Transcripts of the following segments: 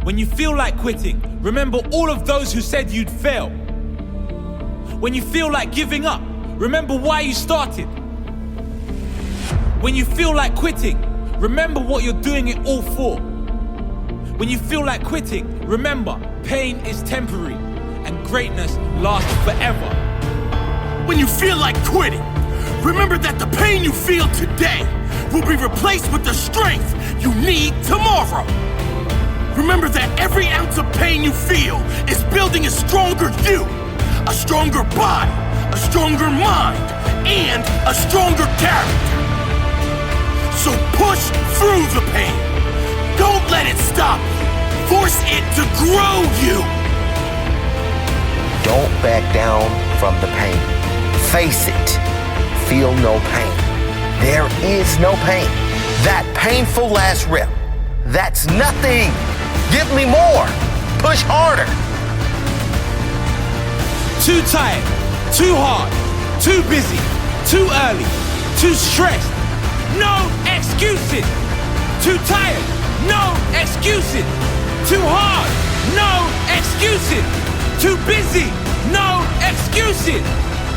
When you feel like quitting, remember all of those who said you'd fail. When you feel like giving up, remember why you started. When you feel like quitting, remember what you're doing it all for. When you feel like quitting, remember pain is temporary and greatness lasts forever. When you feel like quitting, remember that the pain you feel today will be replaced with the strength you need tomorrow. Remember that every ounce of pain you feel is building a stronger you, a stronger body, a stronger mind, and a stronger character. So push through the pain. Don't let it stop you. Force it to grow you. Don't back down from the pain. Face it. Feel no pain. There is no pain. That painful last rep, that's nothing. Give me more. Push harder. Too tired, too hard, too busy, too early, too stressed. No excuses. Too tired, no excuses. Too hard, no excuses. Too busy, no excuses.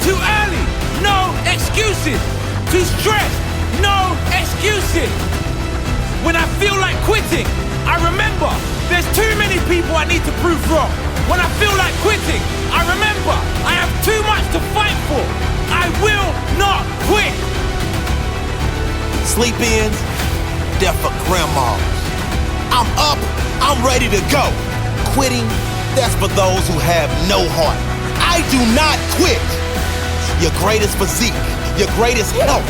Too early, no excuses. Too stressed, no excuses. When I feel like quitting, I remember there's too many people I need to prove wrong. When I feel like quitting, I remember I have too much to fight for. I will not quit. Sleep-ins, they're for grandmas. I'm up, I'm ready to go. Quitting, that's for those who have no heart. I do not quit. Your greatest physique, your greatest health,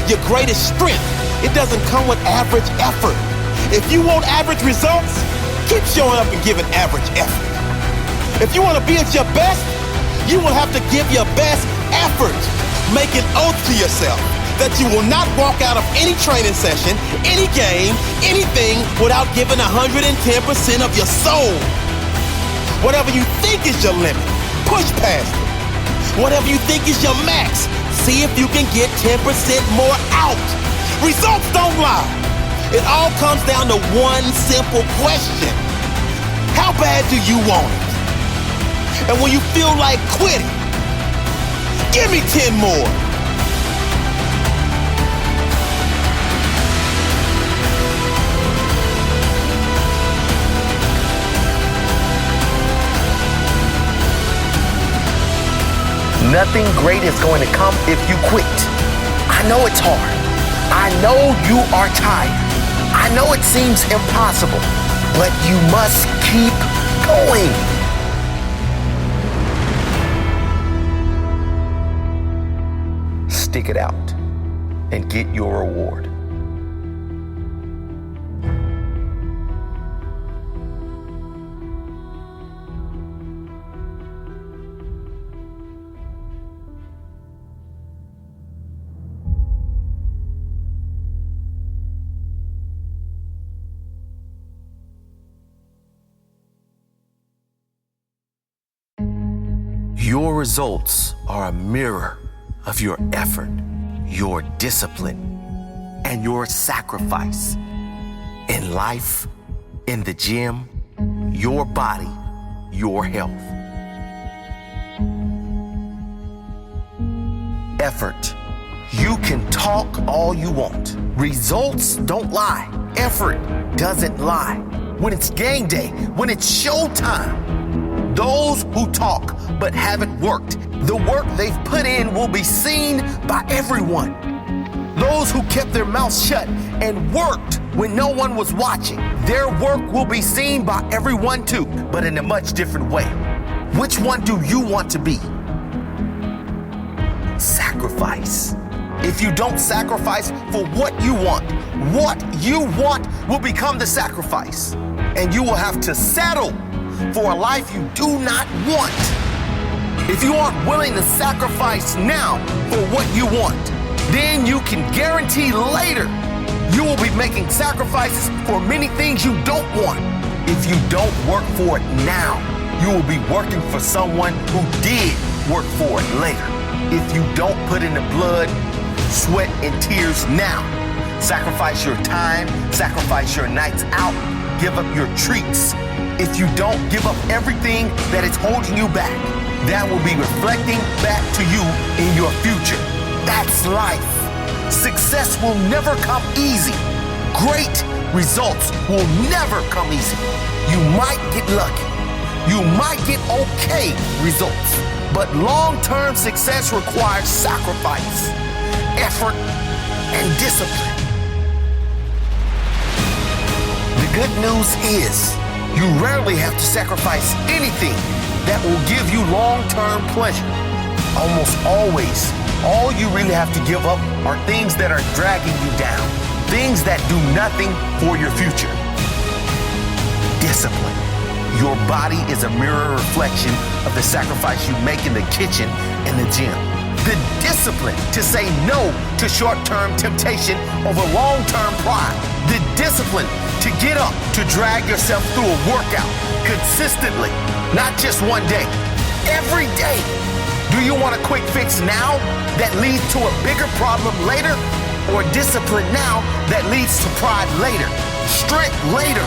your greatest strength, it doesn't come with average effort. If you want average results, keep showing up and giving average effort. If you want to be at your best, you will have to give your best effort. Make an oath to yourself that you will not walk out of any training session, any game, anything without giving 110% of your soul. Whatever you think is your limit, push past it. Whatever you think is your max, see if you can get 10% more out. Results don't lie. It all comes down to one simple question. How bad do you want it? And when you feel like quitting, give me 10 more. Nothing great is going to come if you quit. I know it's hard. I know you are tired. I know it seems impossible, but you must keep going. Stick it out and get your reward. Your results are a mirror of your effort, your discipline, and your sacrifice in life, in the gym, your body, your health. Effort. You can talk all you want. Results don't lie. Effort doesn't lie. When it's game day, when it's showtime, those who talk but haven't worked, the work they've put in will be seen by everyone. Those who kept their mouths shut and worked when no one was watching, their work will be seen by everyone too, but in a much different way. Which one do you want to be? Sacrifice. If you don't sacrifice for what you want will become the sacrifice. And you will have to settle for a life you do not want. If you aren't willing to sacrifice now for what you want, then you can guarantee later you will be making sacrifices for many things you don't want. If you don't work for it now, you will be working for someone who did work for it later. If you don't put in the blood, sweat, and tears now, sacrifice your time, sacrifice your nights out, give up your treats. if you don't give up everything that is holding you back, that will be reflecting back to you in your future. That's life. Success will never come easy. Great results will never come easy. You might get lucky. You might get okay results. But long-term success requires sacrifice, effort, and discipline. The good news is you rarely have to sacrifice anything that will give you long-term pleasure. Almost always, all you really have to give up are things that are dragging you down, things that do nothing for your future. Discipline. Your body is a mirror reflection of the sacrifice you make in the kitchen and the gym. The discipline to say no to short-term temptation over long-term pride. The discipline to get up, to drag yourself through a workout consistently, not just one day, every day. Do you want a quick fix now that leads to a bigger problem later? Or discipline now that leads to pride later, strength later,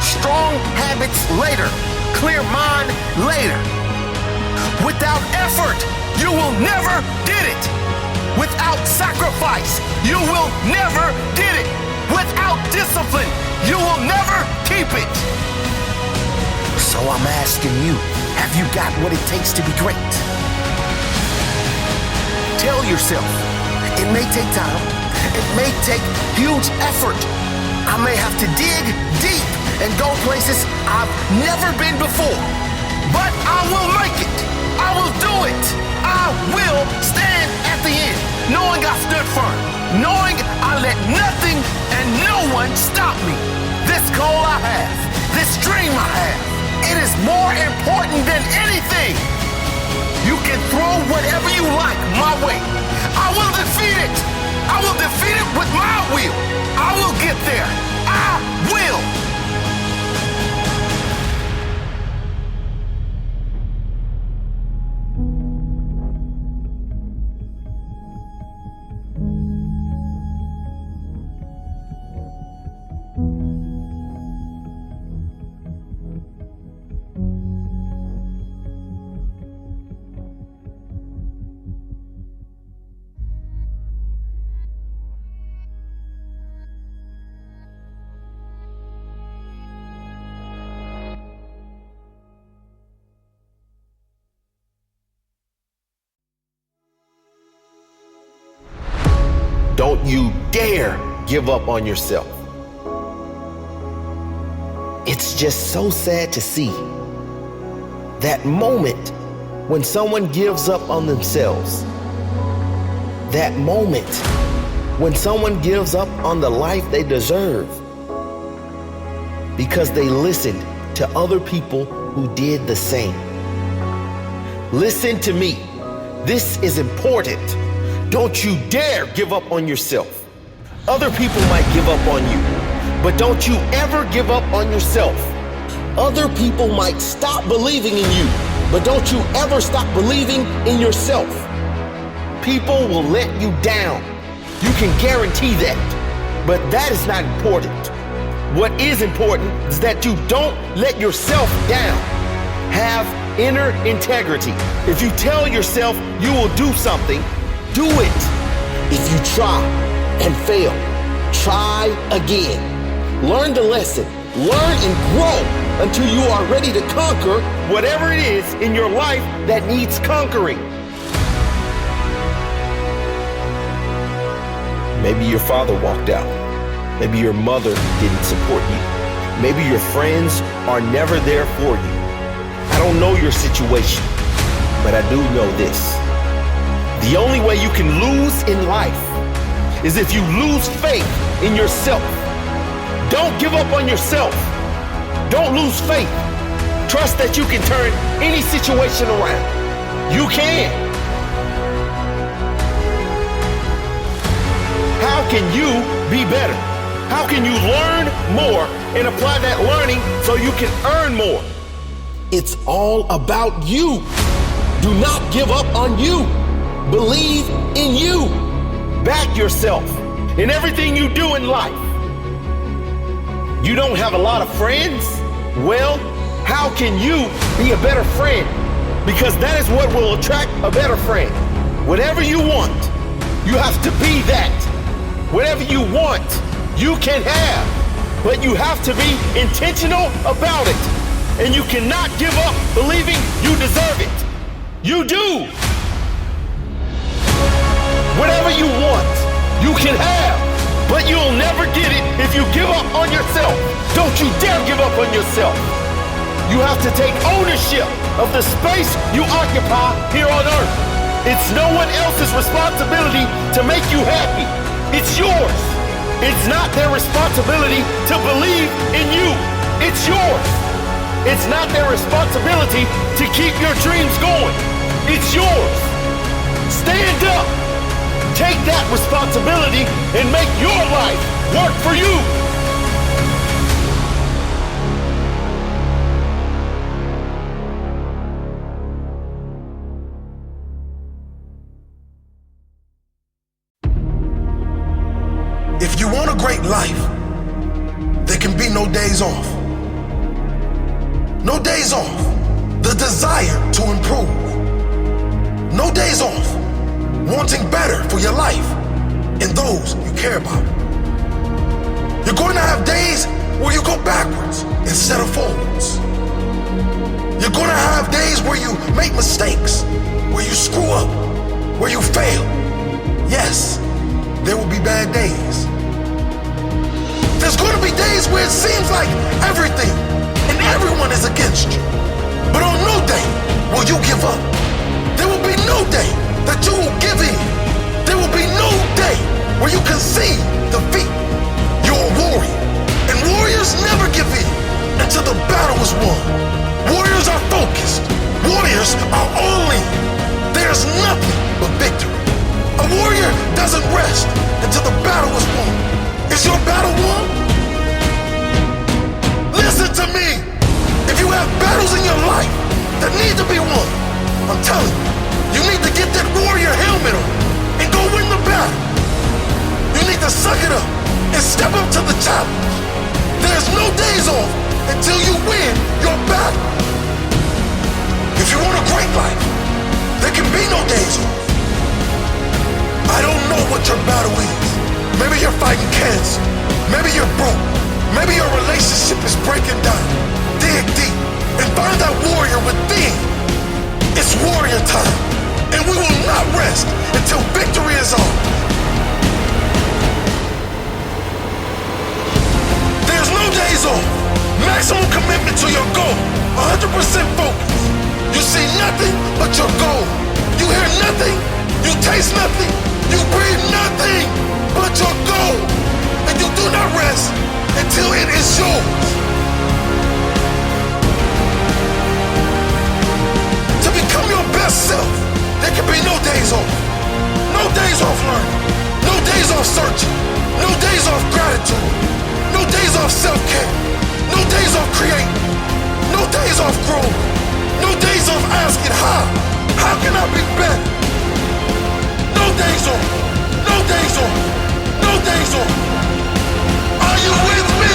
strong habits later, clear mind later? Without effort, you will never get it. Without sacrifice, you will never get it. Without discipline, you will never keep it. So I'm asking you, have you got what it takes to be great? Tell yourself, it may take time, it may take huge effort. I may have to dig deep and go places I've never been before, but I will make it. I will do it. I will stand at the end, knowing I stood firm, knowing I let nothing and no one stop me. This goal I have, this dream I have, it is more important than anything. You can throw whatever you like my way. I will defeat it. I will defeat it with my will. I will get there. I will. Don't you dare give up on yourself. It's just so sad to see that moment when someone gives up on themselves. That moment when someone gives up on the life they deserve because they listened to other people who did the same. Listen to me. This is important. Don't you dare give up on yourself. Other people might give up on you, but don't you ever give up on yourself. Other people might stop believing in you, but don't you ever stop believing in yourself. People will let you down. You can guarantee that, but that is not important. What is important is that you don't let yourself down. Have inner integrity. If you tell yourself you will do something, do it. If you try and fail, try again. Learn the lesson. Learn and grow until you are ready to conquer whatever it is in your life that needs conquering. Maybe your father walked out. Maybe your mother didn't support you. Maybe your friends are never there for you. I don't know your situation, but I do know this. The only way you can lose in life is if you lose faith in yourself. Don't give up on yourself. Don't lose faith. Trust that you can turn any situation around. You can. How can you be better? How can you learn more and apply that learning so you can earn more? It's all about you. Do not give up on you. Believe in you. Back yourself in everything you do in life. You don't have a lot of friends? Well, how can you be a better friend? Because that is what will attract a better friend. Whatever you want, you have to be that. Whatever you want, you can have. But you have to be intentional about it. And you cannot give up believing you deserve it. You do. Whatever you want, you can have. But you'll never get it if you give up on yourself. Don't you dare give up on yourself. You have to take ownership of the space you occupy here on earth. It's no one else's responsibility to make you happy. It's yours. It's not their responsibility to believe in you. It's yours. It's not their responsibility to keep your dreams going. It's yours. Stand up. Take that responsibility and make your life work for you. If you want a great life, there can be no days off. No days off. The desire to improve. No days off. Wanting better for your life and those you care about. You're going to have days where you go backwards instead of forwards. You're going to have days where you make mistakes, where you screw up, where you fail. Yes, there will be bad days. There's going to be days where it seems like everything and everyone is against you. But on no day will you give up. There will be no day that you will give in. There will be no day where you concede defeat. You're a warrior, and warriors never give in until the battle is won. Warriors are focused. Warriors are all in. There's nothing but victory. A warrior doesn't rest until the battle is won. Is your battle won? Listen to me. If you have battles in your life that need to be won, I'm telling you, you need to get that warrior helmet on and go win the battle. You need to suck it up and step up to the challenge. There's no days off until you win your battle. If you want a great life, there can be no days off. I don't know what your battle is. Maybe you're fighting cancer. Maybe you're broke. Maybe your relationship is breaking down. Dig deep and find that warrior within. It's warrior time. And we will not rest until victory is on. There's no days off. Maximum commitment to your goal. 100% focus. You see nothing but your goal. You hear nothing. You taste nothing. You breathe nothing but your goal. And you do not rest until it is yours. To become your best self, there can be no days off. No days off learning. No days off searching. No days off gratitude. No days off self-care. No days off creating. No days off growing. No days off asking how. How can I be better? No days off. No days off. No days off. Are you with me?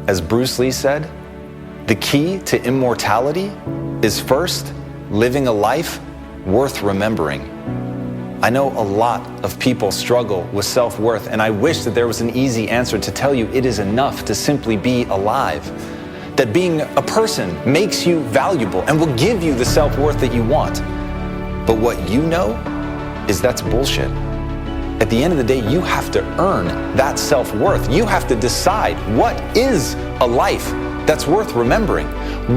As Bruce Lee said, the key to immortality is first living a life worth remembering. I know a lot of people struggle with self-worth, and I wish that there was an easy answer to tell you it is enough to simply be alive. That being a person makes you valuable and will give you the self-worth that you want. But what you know is that's bullshit. At the end of the day, you have to earn that self-worth. You have to decide what is a life that's worth remembering.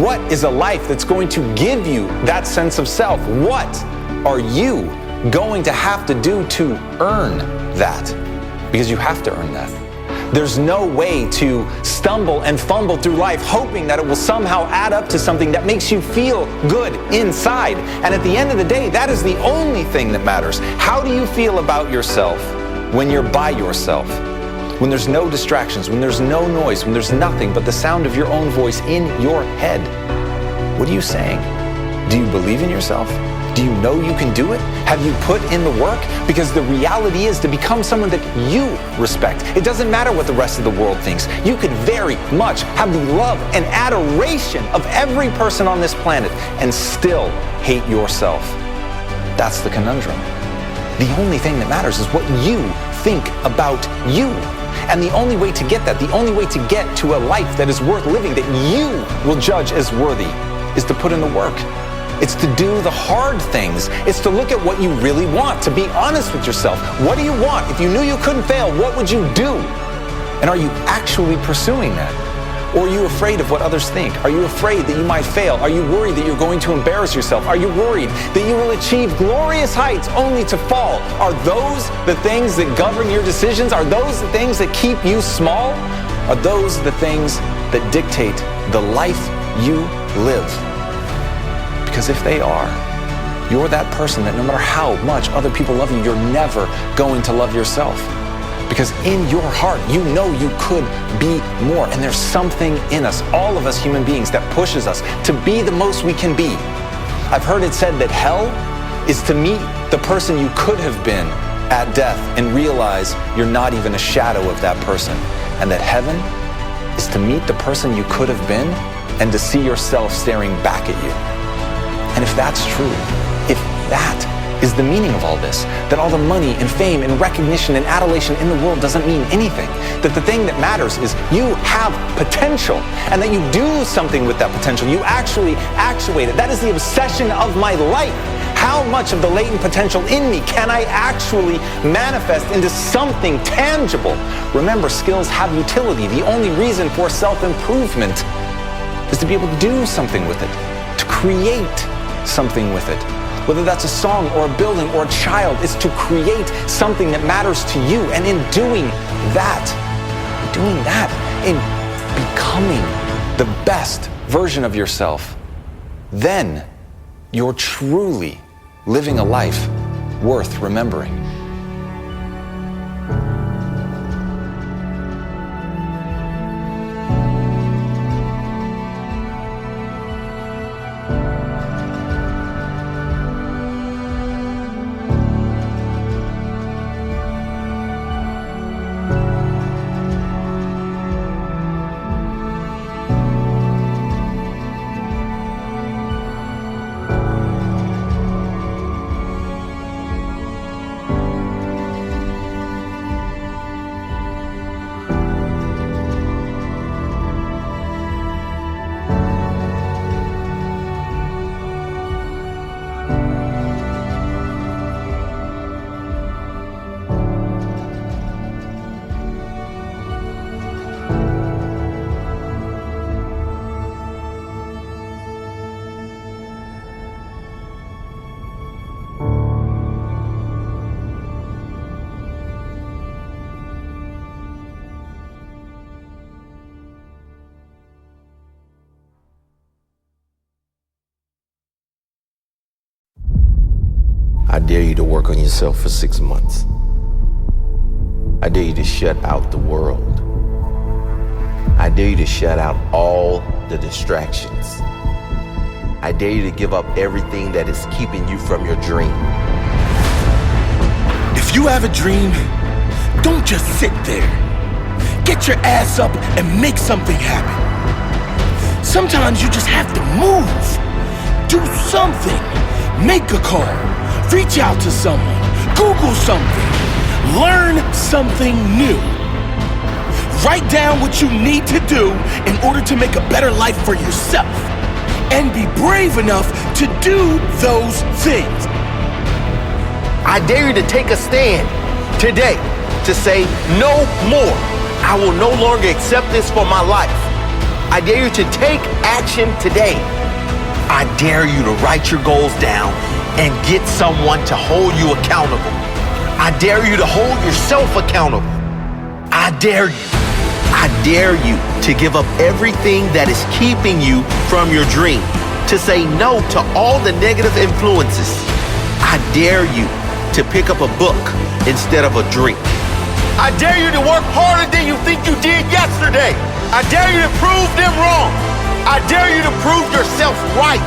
What is a life that's going to give you that sense of self? What are you going to have to do to earn that? Because you have to earn that. There's no way to stumble and fumble through life hoping that it will somehow add up to something that makes you feel good inside. And at the end of the day, that is the only thing that matters. How do you feel about yourself when you're by yourself? When there's no distractions, when there's no noise, when there's nothing but the sound of your own voice in your head? What are you saying? Do you believe in yourself? Do you know you can do it? Have you put in the work? Because the reality is to become someone that you respect. It doesn't matter what the rest of the world thinks. You could very much have the love and adoration of every person on this planet and still hate yourself. That's the conundrum. The only thing that matters is what you think about you. And the only way to get that, the only way to get to a life that is worth living, that you will judge as worthy, is to put in the work. It's to do the hard things. It's to look at what you really want, to be honest with yourself. What do you want? If you knew you couldn't fail, what would you do? And are you actually pursuing that? Or are you afraid of what others think? Are you afraid that you might fail? Are you worried that you're going to embarrass yourself? Are you worried that you will achieve glorious heights only to fall? Are those the things that govern your decisions? Are those the things that keep you small? Are those the things that dictate the life you live? Because if they are, you're that person that no matter how much other people love you, you're never going to love yourself. Because in your heart, you know you could be more. And there's something in us, all of us human beings, that pushes us to be the most we can be. I've heard it said that hell is to meet the person you could have been at death and realize you're not even a shadow of that person. And that heaven is to meet the person you could have been and to see yourself staring back at you. And if that's true, if that is the meaning of all this, that all the money and fame and recognition and adulation in the world doesn't mean anything, that the thing that matters is you have potential and that you do something with that potential, you actually actuate it. That is the obsession of my life. How much of the latent potential in me can I actually manifest into something tangible? Remember, skills have utility. The only reason for self-improvement is to be able to do something with it, to create something with it. Whether that's a song or a building or a child, it's to create something that matters to you. And in doing that, in becoming the best version of yourself, then you're truly living a life worth remembering. I dare you to work on yourself for 6 months. I dare you to shut out the world. I dare you to shut out all the distractions. I dare you to give up everything that is keeping you from your dream. If you have a dream, don't just sit there. Get your ass up and make something happen. Sometimes you just have to move. Do something. Make a call. Reach out to someone. Google something. Learn something new. Write down what you need to do in order to make a better life for yourself. And be brave enough to do those things. I dare you to take a stand today to say no more. I will no longer accept this for my life. I dare you to take action today. I dare you to write your goals down and get someone to hold you accountable. I dare you to hold yourself accountable. I dare you. I dare you to give up everything that is keeping you from your dream, to say no to all the negative influences. I dare you to pick up a book instead of a drink. I dare you to work harder than you think you did yesterday. I dare you to prove them wrong. I dare you to prove yourself right.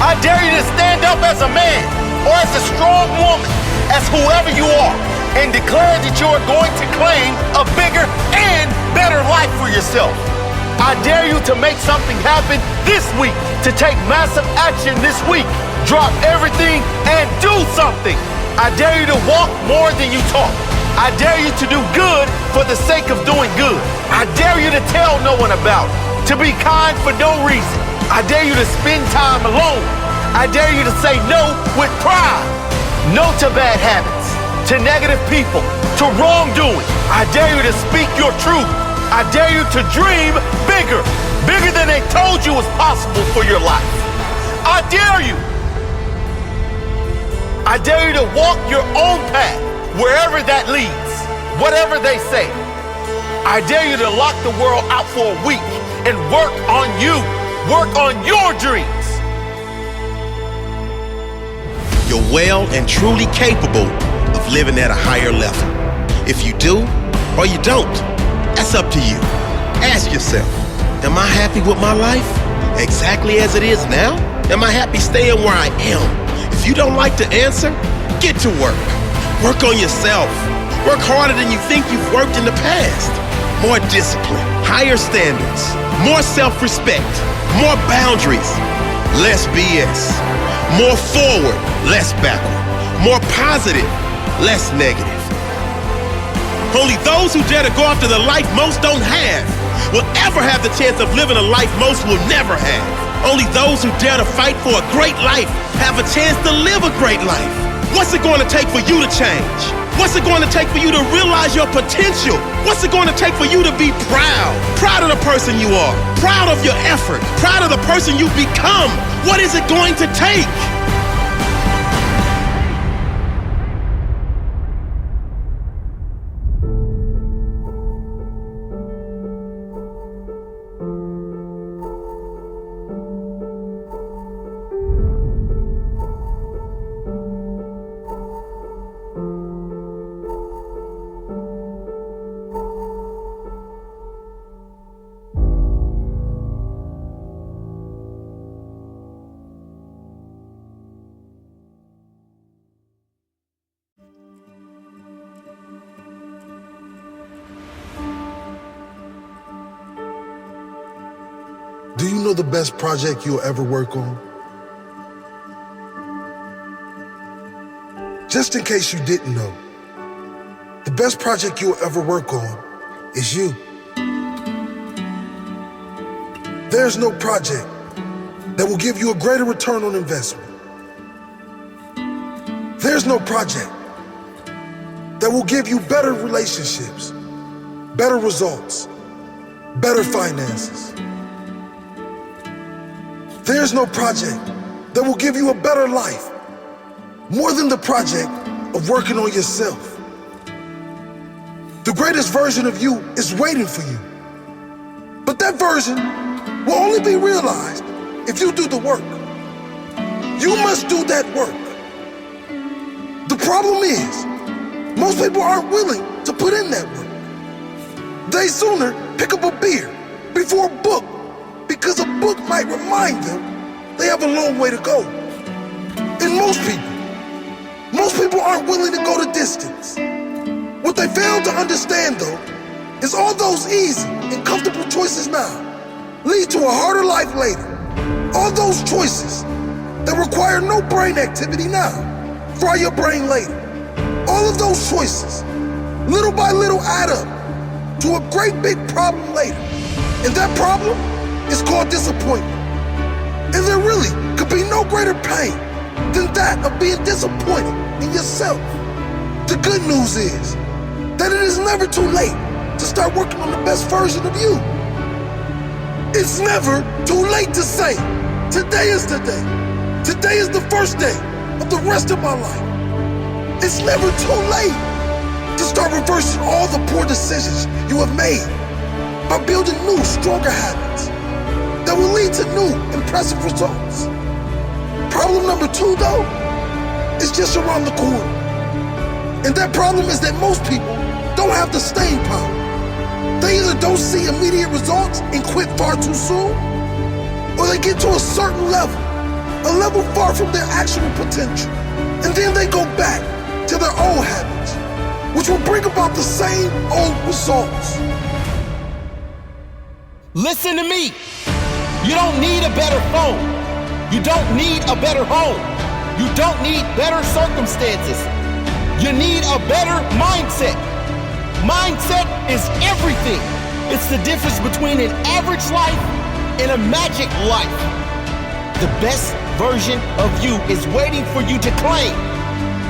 I dare you to stand up as a man or as a strong woman, as whoever you are, and declare that you are going to claim a bigger and better life for yourself. I dare you to make something happen this week, to take massive action this week. Drop everything and do something. I dare you to walk more than you talk. I dare you to do good for the sake of doing good. I dare you to tell no one about it, to be kind for no reason. I dare you to spend time alone. I dare you to say no with pride. No to bad habits, to negative people, to wrongdoing. I dare you to speak your truth. I dare you to dream bigger, bigger than they told you was possible for your life. I dare you. I dare you to walk your own path, wherever that leads, whatever they say. I dare you to lock the world out for a week and work on you, work on your dreams. You're well and truly capable of living at a higher level. If you do or you don't, that's up to you. Ask yourself, am I happy with my life exactly as it is now? Am I happy staying where I am? If you don't like the answer, get to work. Work on yourself. Work harder than you think you've worked in the past. More discipline, higher standards, more self-respect, more boundaries, less BS. More forward, less backward. More positive, less negative. Only those who dare to go after the life most don't have will ever have the chance of living a life most will never have. Only those who dare to fight for a great life have a chance to live a great life. What's it going to take for you to change? What's it going to take for you to realize your potential? What's it going to take for you to be proud? Proud of the person you are. Proud of your effort. Proud of the person you've become. What is it going to take? Do you know the best project you'll ever work on? Just in case you didn't know, the best project you'll ever work on is you. There's no project that will give you a greater return on investment. There's no project that will give you better relationships, better results, better finances. There's no project that will give you a better life more than the project of working on yourself. The greatest version of you is waiting for you. But that version will only be realized if you do the work. You must do that work. The problem is, most people aren't willing to put in that work. They sooner pick up a beer before a book because a book might remind them they have a long way to go. And most people aren't willing to go the distance. What they fail to understand, though, is all those easy and comfortable choices now lead to a harder life later. All those choices that require no brain activity now fry your brain later. All of those choices, little by little, add up to a great big problem later. And that problem is called disappointment. And there really could be no greater pain than that of being disappointed in yourself. The good news is that it is never too late to start working on the best version of you. It's never too late to say, today is the day. Today is the first day of the rest of my life. It's never too late to start reversing all the poor decisions you have made by building new, stronger habits that will lead to new, impressive results. Problem number 2, though, is just around the corner. And that problem is that most people don't have the staying power. They either don't see immediate results and quit far too soon, or they get to a certain level, a level far from their actual potential, and then they go back to their old habits, which will bring about the same old results. Listen to me. You don't need a better phone. You don't need a better home. You don't need better circumstances. You need a better mindset. Mindset is everything. It's the difference between an average life and a magic life. The best version of you is waiting for you to claim,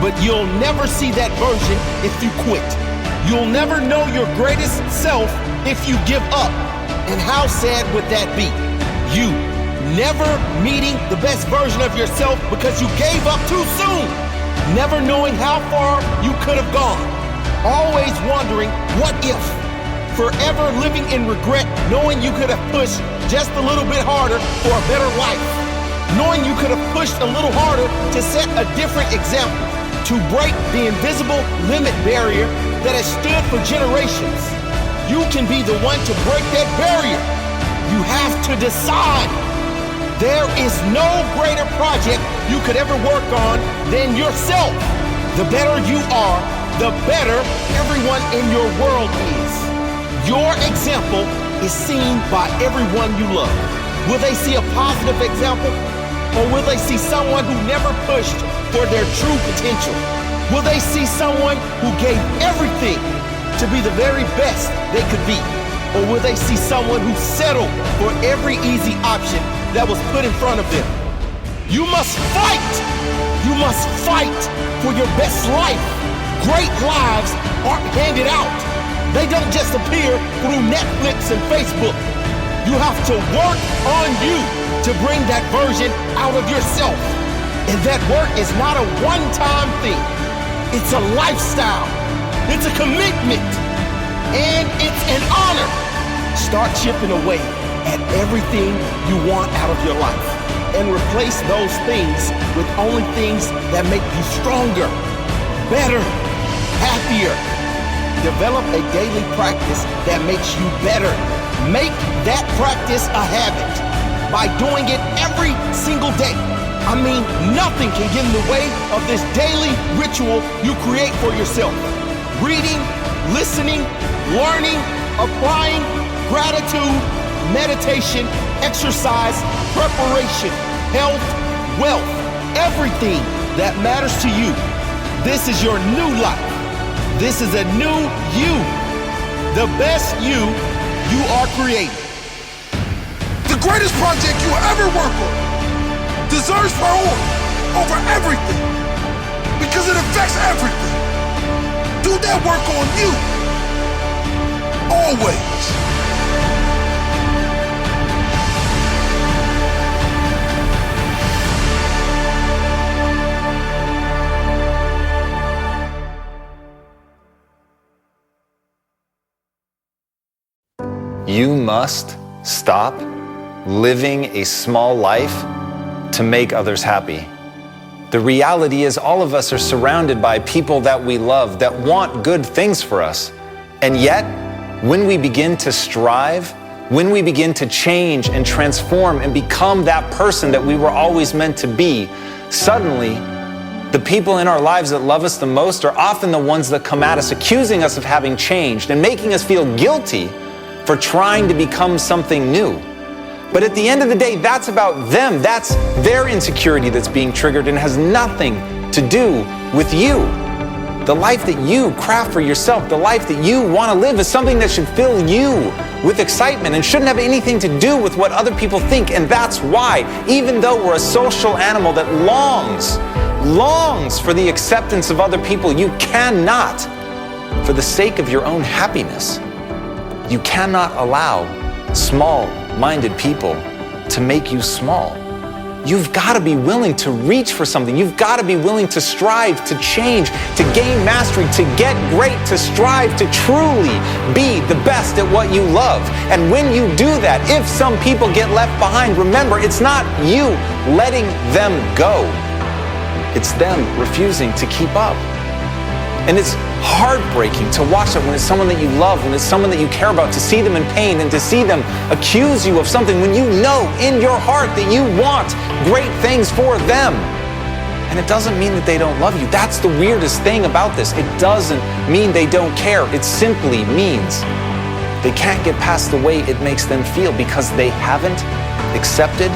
but you'll never see that version if you quit. You'll never know your greatest self if you give up. And how sad would that be? You never meeting the best version of yourself because you gave up too soon. Never knowing how far you could have gone. Always wondering, what if? Forever living in regret, knowing you could have pushed just a little bit harder for a better life. Knowing you could have pushed a little harder to set a different example, to break the invisible limit barrier that has stood for generations. You can be the one to break that barrier. You have to decide. There is no greater project you could ever work on than yourself. The better you are, the better everyone in your world is. Your example is seen by everyone you love. Will they see a positive example? Or will they see someone who never pushed for their true potential? Will they see someone who gave everything to be the very best they could be? Or will they see someone who settled for every easy option that was put in front of them? You must fight! You must fight for your best life. Great lives aren't handed out. They don't just appear through Netflix and Facebook. You have to work on you to bring that version out of yourself. And that work is not a one-time thing. It's a lifestyle. It's a commitment. And it's an honor. Start chipping away at everything you want out of your life and replace those things with only things that make you stronger, better, happier. Develop a daily practice that makes you better. Make that practice a habit by doing it every single day. I mean, nothing can get in the way of this daily ritual you create for yourself. Reading, listening, learning, applying, gratitude, meditation, exercise, preparation, health, wealth, everything that matters to you. This is your new life. This is a new you. The best you are creating. The greatest project you will ever work on deserves priority over everything because it affects everything. Do that work on you. Always. You must stop living a small life to make others happy. The reality is all of us are surrounded by people that we love, that want good things for us. And yet, when we begin to strive, when we begin to change and transform and become that person that we were always meant to be, suddenly, the people in our lives that love us the most are often the ones that come at us accusing us of having changed and making us feel guilty for trying to become something new. But at the end of the day, that's about them. That's their insecurity that's being triggered and has nothing to do with you. The life that you craft for yourself, the life that you want to live is something that should fill you with excitement and shouldn't have anything to do with what other people think. And that's why, even though we're a social animal that longs for the acceptance of other people, you cannot, for the sake of your own happiness, you cannot allow small-minded people to make you small. you've got to be willing to reach for something. You've got to be willing to strive, to change, to gain mastery, to get great, to strive, to truly be the best at what you love. And when you do that, if some people get left behind, remember, it's not you letting them go. It's them refusing to keep up. And it's heartbreaking to watch that when it's someone that you love, when it's someone that you care about, to see them in pain and to see them accuse you of something when you know in your heart that you want great things for them. And it doesn't mean that they don't love you. That's the weirdest thing about this. It doesn't mean they don't care. It simply means they can't get past the way it makes them feel because they haven't accepted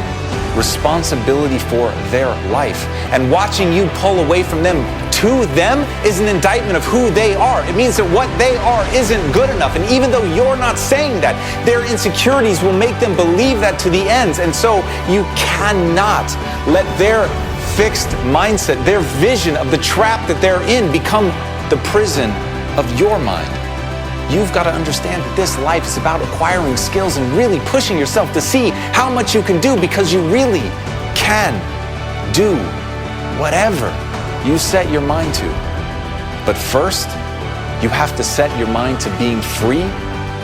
responsibility for their life. And watching you pull away from them to them is an indictment of who they are. It means that what they are isn't good enough. And even though you're not saying that, their insecurities will make them believe that to the ends. And so you cannot let their fixed mindset, their vision of the trap that they're in, become the prison of your mind. You've got to understand that this life is about acquiring skills and really pushing yourself to see how much you can do, because you really can do whatever you set your mind to. But first, you have to set your mind to being free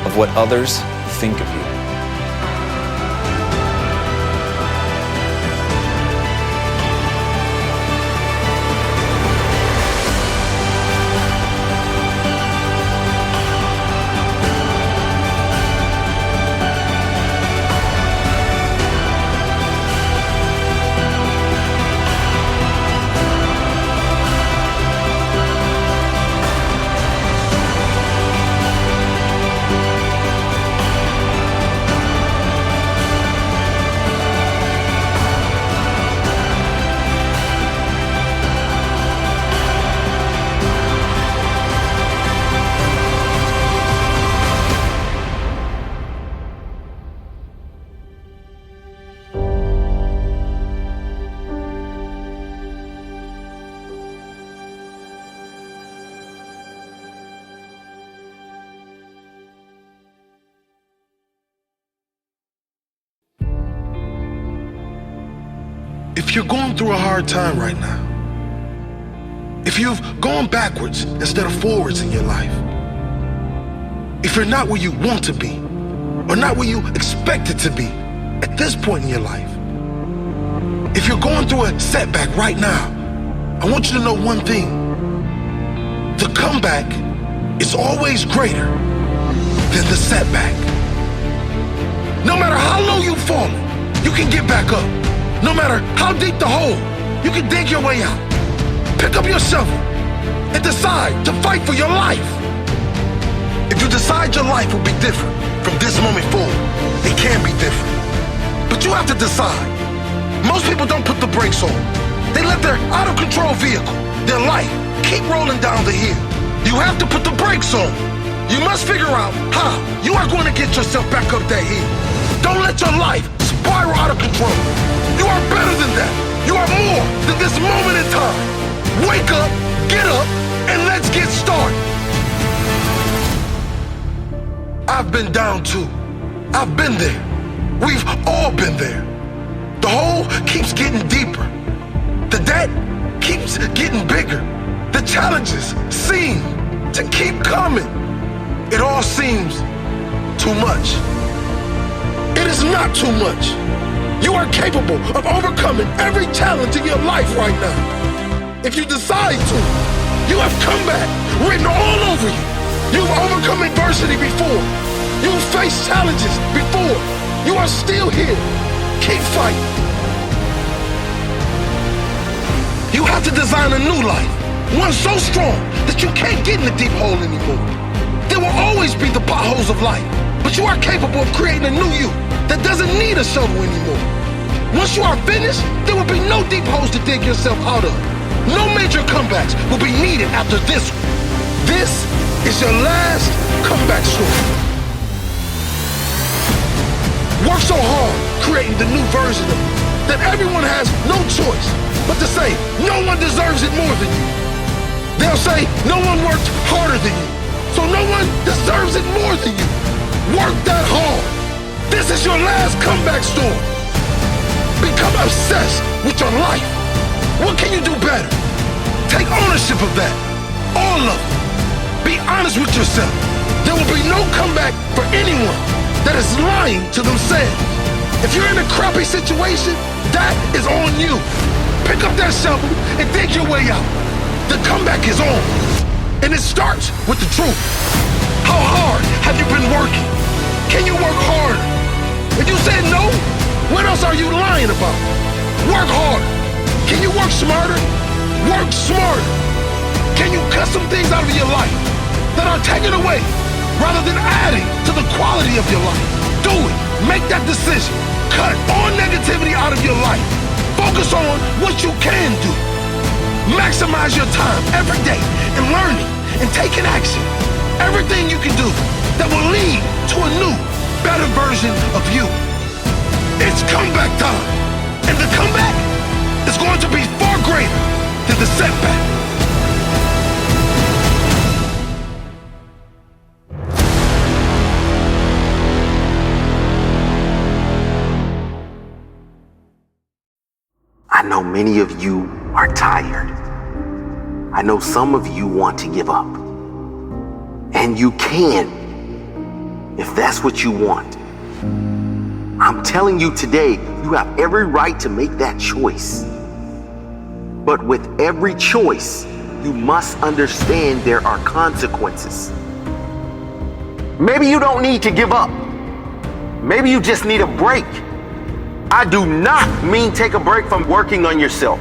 of what others think of you. If you're going through a hard time right now, if you've gone backwards instead of forwards in your life, if you're not where you want to be, or not where you expected to be at this point in your life, if you're going through a setback right now, I want you to know one thing. The comeback is always greater than the setback. No matter how low you've fallen, you can get back up. No matter how deep the hole, you can dig your way out. Pick up your shovel and decide to fight for your life. If you decide your life will be different from this moment forward, it can be different. But you have to decide. Most people don't put the brakes on. They let their out-of-control vehicle, their life, keep rolling down the hill. You have to put the brakes on. You must figure out how you are going to get yourself back up that hill. Don't let your life spiral out of control. You are better than that. You are more than this moment in time. Wake up, get up, and let's get started. I've been down too. I've been there. We've all been there. The hole keeps getting deeper. The debt keeps getting bigger. The challenges seem to keep coming. It all seems too much. It is not too much. You are capable of overcoming every challenge in your life right now. If you decide to, you have comeback written all over you. You've overcome adversity before. You've faced challenges before. You are still here. Keep fighting. You have to design a new life, one so strong that you can't get in the deep hole anymore. There will always be the potholes of life, but you are capable of creating a new you that doesn't need a shovel anymore. Once you are finished, there will be no deep holes to dig yourself out of. No major comebacks will be needed after this one. This is your last comeback story. Work so hard creating the new version of you that everyone has no choice but to say no one deserves it more than you. They'll say no one worked harder than you, so no one deserves it more than you. Work that hard. This is your last comeback story. Become obsessed with your life. What can you do better? Take ownership of that. All of it. Be honest with yourself. There will be no comeback for anyone that is lying to themselves. If you're in a crappy situation, that is on you. Pick up that shovel and dig your way out. The comeback is on. And it starts with the truth. How hard have you been working? Can you work harder? If you said no, what else are you lying about? Work harder. Can you work smarter? Work smarter. Can you cut some things out of your life that are taken away rather than adding to the quality of your life? Do it. Make that decision. Cut all negativity out of your life. Focus on what you can do. Maximize your time every day in learning and taking action. Everything you can do that will lead to a new, better version of you. It's comeback time. And the comeback is going to be far greater than the setback. I know many of you are tired. I know some of you want to give up. And you can, if that's what you want. I'm telling you today, you have every right to make that choice. But with every choice, you must understand there are consequences. Maybe you don't need to give up. Maybe you just need a break. I do not mean take a break from working on yourself.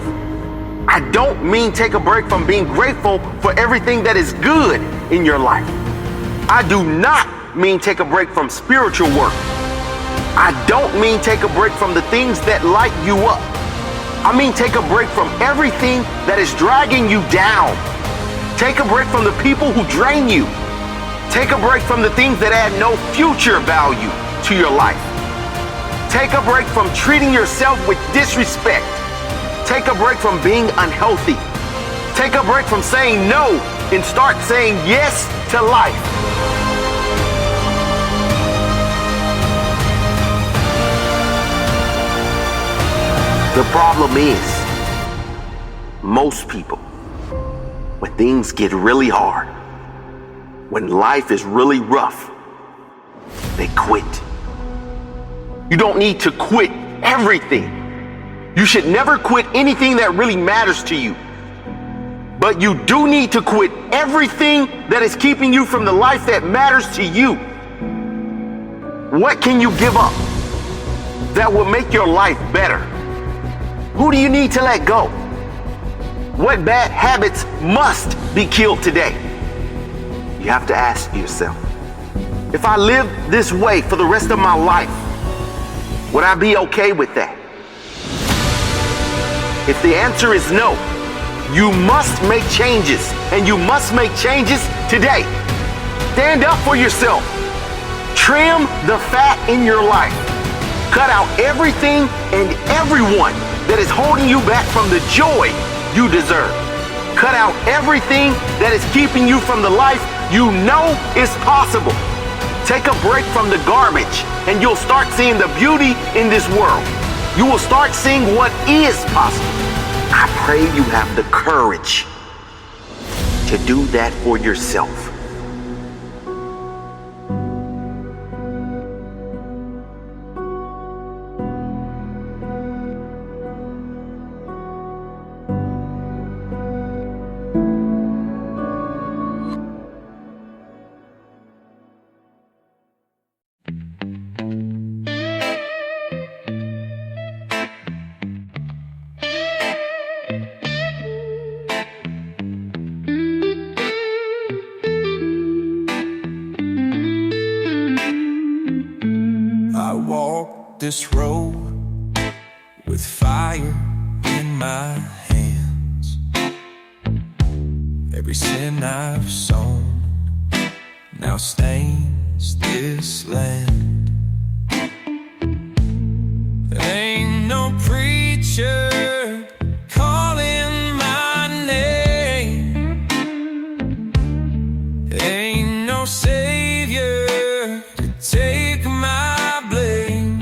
I don't mean take a break from being grateful for everything that is good in your life. I do not mean take a break from spiritual work. I don't mean take a break from the things that light you up. I mean take a break from everything that is dragging you down. Take a break from the people who drain you. Take a break from the things that add no future value to your life. Take a break from treating yourself with disrespect. Take a break from being unhealthy. Take a break from saying no and start saying yes to life. The problem is, most people, when things get really hard, when life is really rough, they quit. You don't need to quit everything. You should never quit anything that really matters to you. But you do need to quit everything that is keeping you from the life that matters to you. What can you give up that will make your life better? Who do you need to let go? What bad habits must be killed today? You have to ask yourself, if I live this way for the rest of my life, would I be okay with that? If the answer is no, you must make changes, and you must make changes today. Stand up for yourself. Trim the fat in your life. Cut out everything and everyone that is holding you back from the joy you deserve. Cut out everything that is keeping you from the life you know is possible. Take a break from the garbage and you'll start seeing the beauty in this world. You will start seeing what is possible. I pray you have the courage to do that for yourself. This road with fire in my hands. Every sin I've sown now stains this land. There ain't no preacher calling my name. There ain't no savior to take my blame.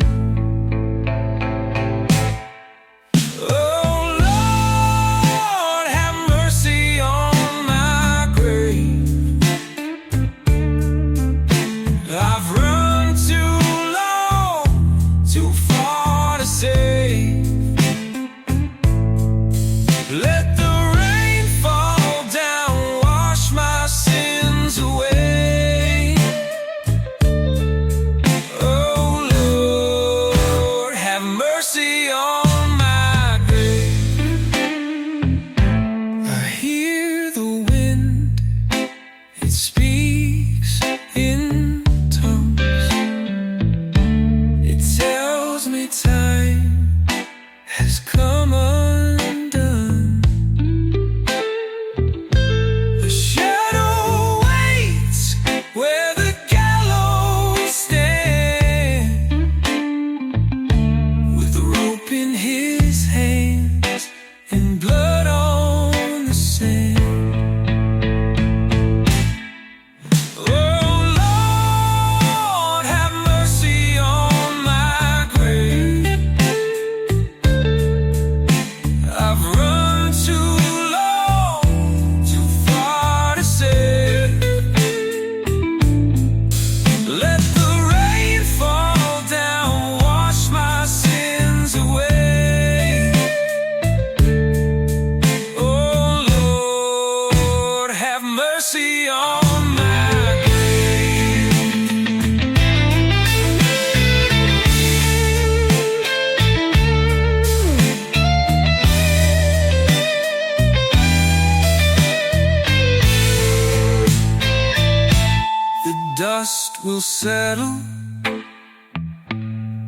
dust will settle,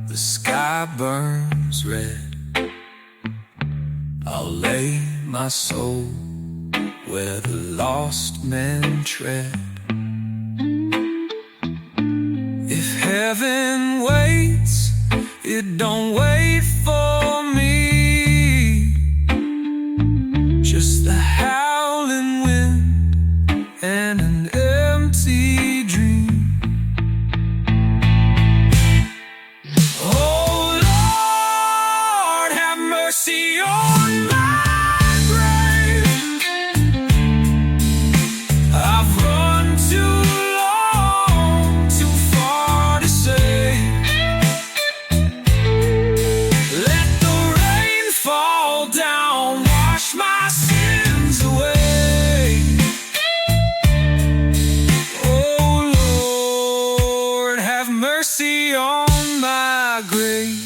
the sky burns red, I'll lay my soul where the lost men tread. If heaven waits, it don't wait for me. Just the howling wind and an empty dream. Oh Lord, have mercy on my grave. I've run too long, too far to say. Let the rain fall down, wash my sins away. Oh Lord, have mercy on my grave.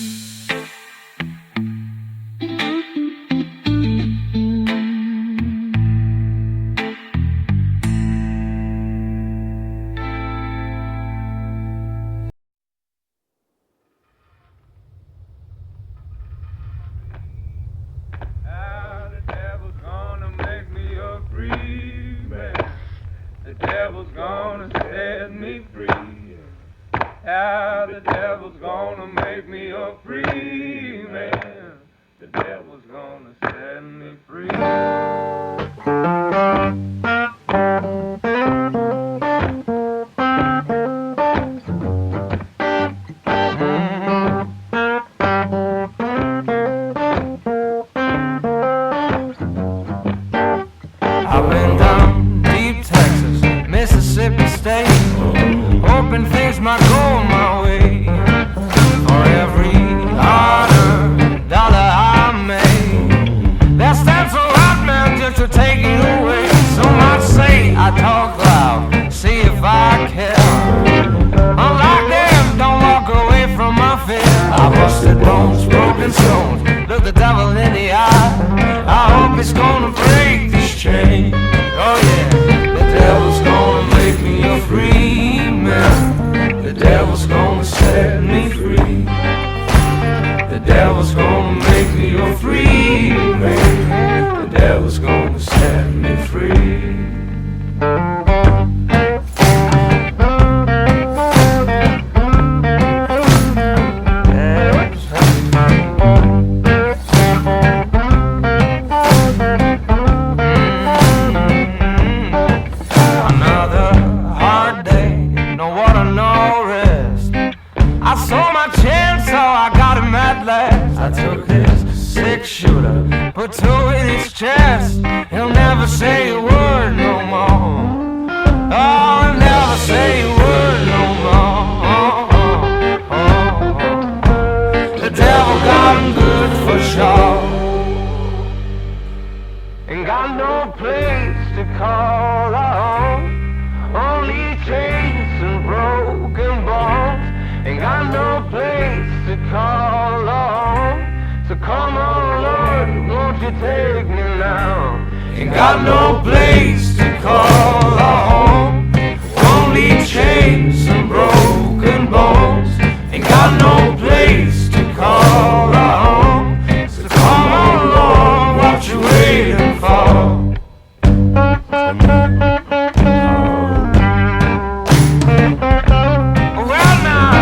How the devil's gonna make me a free man. The devil's gonna set me free. How the devil's gonna make me a free man. The devil's gonna set me free. I've been down deep Texas, Mississippi State, hoping things might go my way. For every hard-earned dollar I made, that stands so hot, man, just to take it away. Some might say I talk loud, see if I care. Unlike them, don't walk away from my fear. I busted bones, broken stones, look the devil in the eye. I hope it's gonna break this chain. Oh yeah, the devil's gonna make me a free man. The devil's gonna set me free. The devil's gonna make me a free man. The devil's gonna set me free. Another hard day, no water, no rest. I saw my chance, so I got him at last. I took his 6-shooter, put 2 in his chest. He'll never say a word no more. Oh, he'll never say a word no more. The devil got him good for sure. Ain't got no place to call home. Only chains and broken bones. Ain't got no place to call home. So come on, Lord, won't you take me now? Ain't got no place to call home. Only chains and broken bones. Ain't got no place to call home. So come on, Lord, what you waiting for? Well now,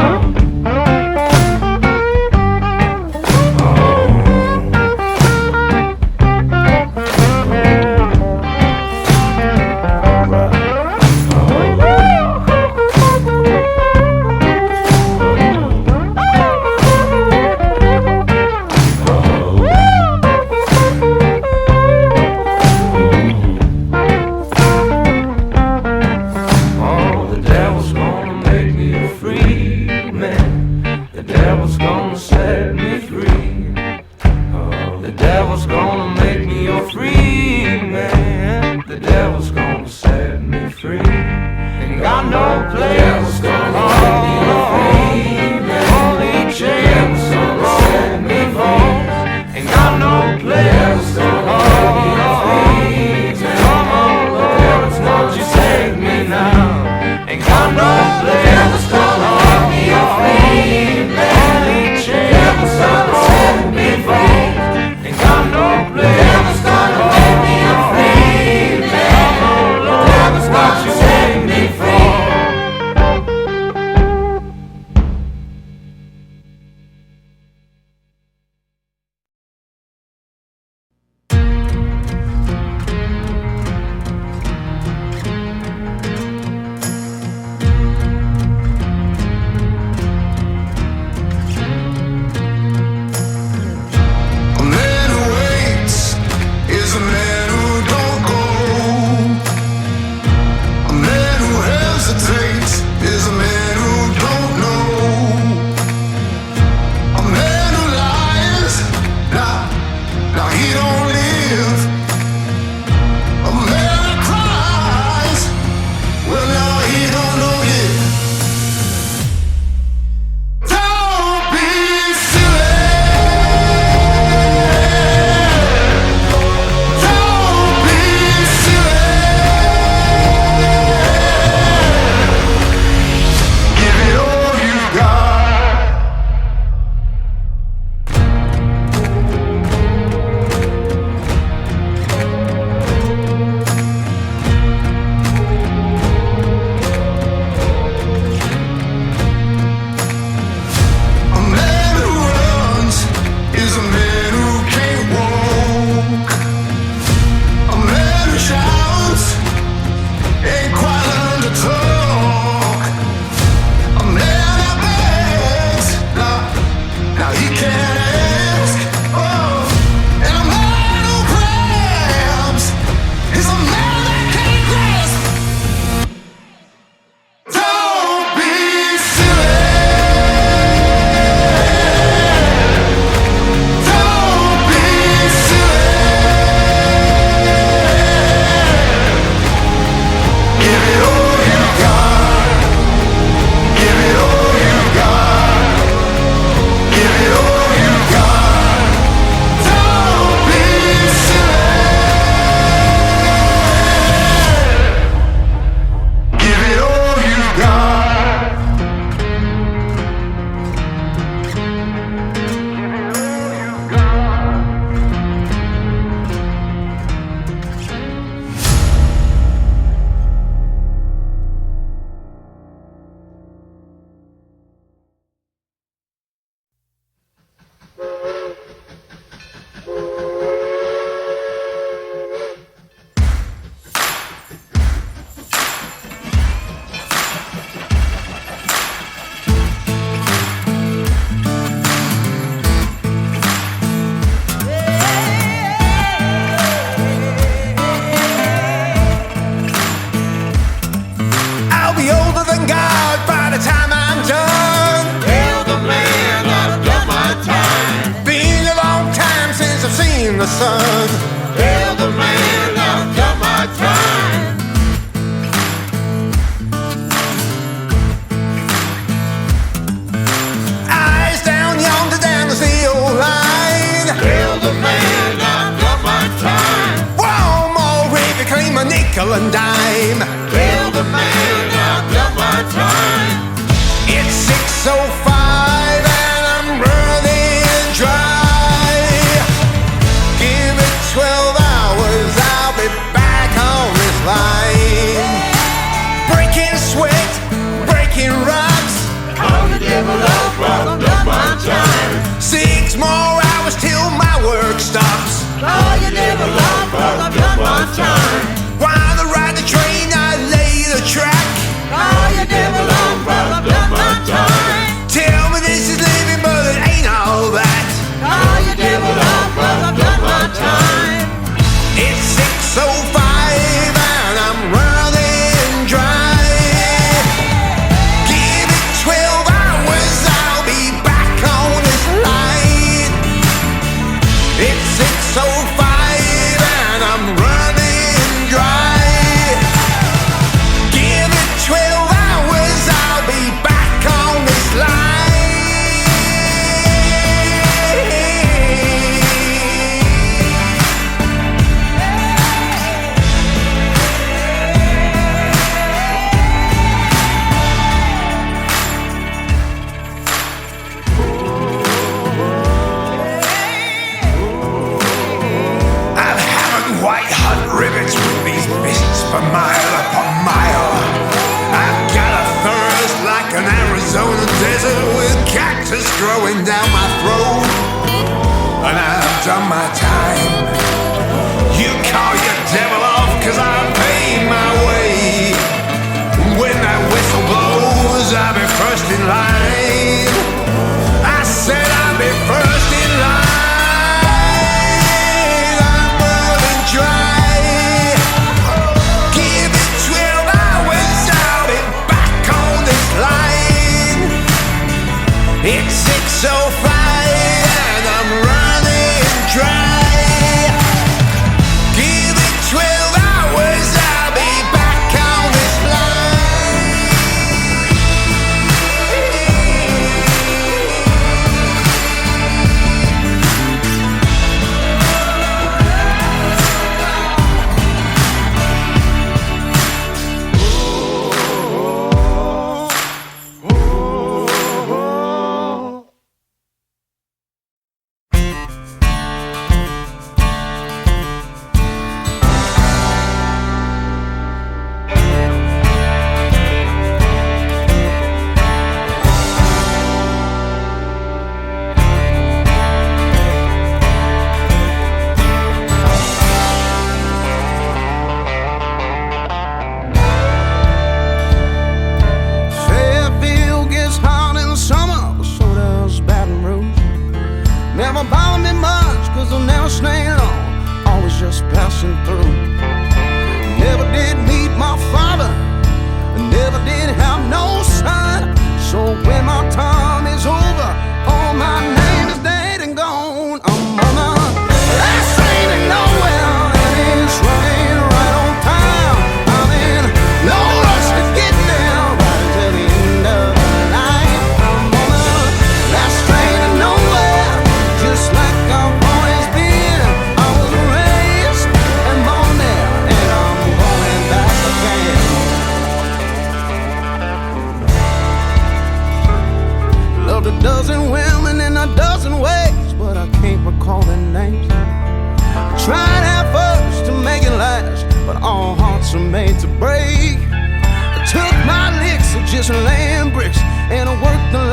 nickel and dime. Tell the man I've done my time. It's 6:05 and I'm running dry. Give it 12 hours, I'll be back on this line. Breaking sweat, breaking rocks. Call the devil off, I've done my time. 6 more hours till my work stops. Call your devil off, I've done my time. While I ride the train, I lay the track. Call your devil off, I've done my time. Tell me this is living, but it ain't all that. Call your devil off, I've done my time. It's 6:05 and I'm running dry. Give it 12 hours, I'll be back on this line. It's 6:05 and I'm running dry. Give it 12 hours, I'll be back on this line. I'm having white hot rivets with these beasts for mile upon mile. I've got a thirst like an Arizona desert with cactus growing down my throat. And I've done my time. You call your devil off, cause I paid my way. When that whistle blows, I'll be first in line. I said I'll be first in line. I'm running dry. Give it 12 hours, I'll be back on this line. It's 6:05 and I'm running dry. Give it 12 hours, I'll be back on this line. Fairfield gets hot in the summer, but so does Baton Rouge. Never bother me much, cause I'm never staying long, always just passing through. Never did meet my father, never did have no son. So when my time is over, all my name is dead and gone. I'm on a last train to nowhere, and it's running right on time. I'm in no rush to get there, right until the end of the night. I'm on a last train to nowhere, just like I've always been. I was raised and born there, and I'm going back again. Loved a dozen women in a dozen ways, but I can't recall their names. Tried at first to make it last, but all hearts are made to break. I took my licks of just laying bricks, and I worked the